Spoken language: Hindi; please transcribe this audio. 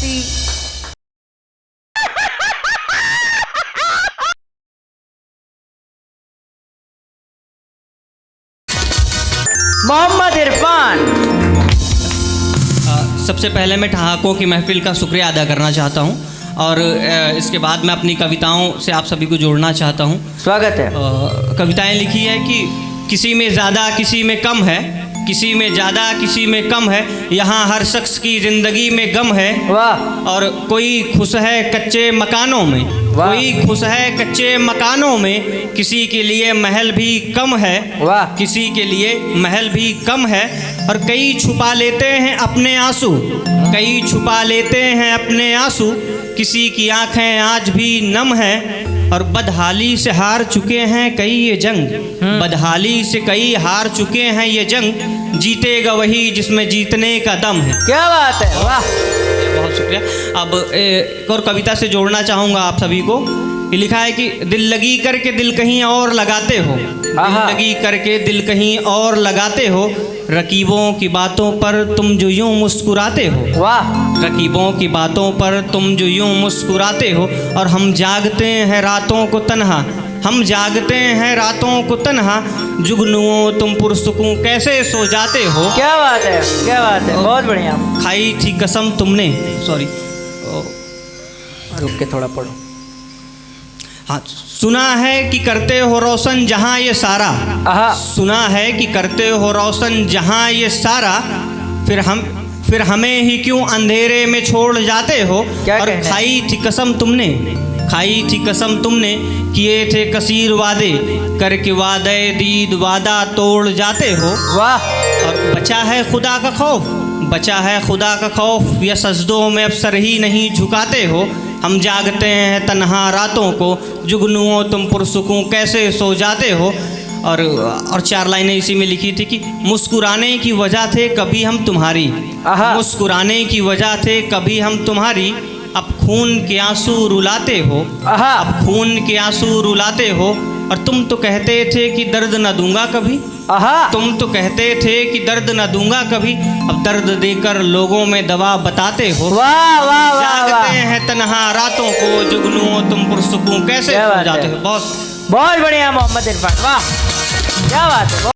सी। मोहम्मद इरफान। सबसे पहले मैं ठहाकों की महफिल का शुक्रिया अदा करना चाहता हूँ और इसके बाद मैं अपनी कविताओं से आप सभी को जोड़ना चाहता हूँ। स्वागत है। कविताएं लिखी है कि किसी में ज़्यादा किसी में कम है, किसी में ज़्यादा किसी में कम है, यहाँ हर शख्स की ज़िंदगी में गम है। वाह। और कोई खुश है कच्चे मकानों में, कोई खुश है कच्चे मकानों में, किसी के लिए महल भी कम है। वाह। किसी के लिए महल भी कम है। और कई छुपा लेते हैं अपने आंसू, कई छुपा लेते हैं अपने आंसू, किसी की आंखें आज भी नम है। और बदहाली से हार चुके हैं कई ये जंग, बदहाली से कई हार चुके हैं ये जंग, जीतेगा वही जिसमें जीतने का दम है। क्या बात है, वाह। बहुत शुक्रिया। अब एक और कविता से जोड़ना चाहूँगा आप सभी को। ये लिखा है कि दिल लगी करके दिल कहीं और लगाते हो, दिल लगी करके दिल कहीं और लगाते हो, रकीबों की बातों पर तुम जो यूं मुस्कुराते हो। वाह। रकीबों की बातों पर तुम जो यूं मुस्कुराते हो। और हम जागते हैं रातों को तन्हा, हम जागते हैं रातों को तन्हा, जुगनुओं तुम पुरसुकूं कैसे सो जाते हो। क्या बात है, क्या बात है, बहुत बढ़िया। खाई थी कसम तुमने, सॉरी रुक के थोड़ा पढ़ो। हाँ, सुना है कि करते हो रोशन जहाँ ये सारा, सुना है कि करते हो रोशन जहाँ ये सारा, फिर हमें ही क्यों अंधेरे में छोड़ जाते हो। और खाई थी कसम तुमने, खाई थी कसम तुमने, किए थे कसीर वादे, करके वादे दीद वादा तोड़ जाते हो। वाह। और बचा है खुदा का खौफ, बचा है खुदा का खौफ, या सजदों में अब सर ही नहीं झुकाते हो। हम जागते हैं तन्हा रातों को, जुगनुओं तुम पुरसुकूं कैसे सो जाते हो। और 4 लाइनें इसी में लिखी थी कि मुस्कुराने की वजह थे कभी हम तुम्हारी, मुस्कुराने की वजह थे कभी हम तुम्हारी, अब खून के आंसू रुलाते हो, अब खून के आंसू रुलाते हो। और तुम तो कहते थे कि दर्द न दूंगा कभी, तुम तो कहते थे कि दर्द न दूंगा कभी, अब दर्द देकर लोगों में दवा बताते हो। वाह वाह वाह। जागते हैं तन्हा रातों को, जुगनुओं तुम पुरसुकूं कैसे सो जाते हो। बहुत बहुत बढ़िया मोहम्मद इरफान, वाह क्या बात है।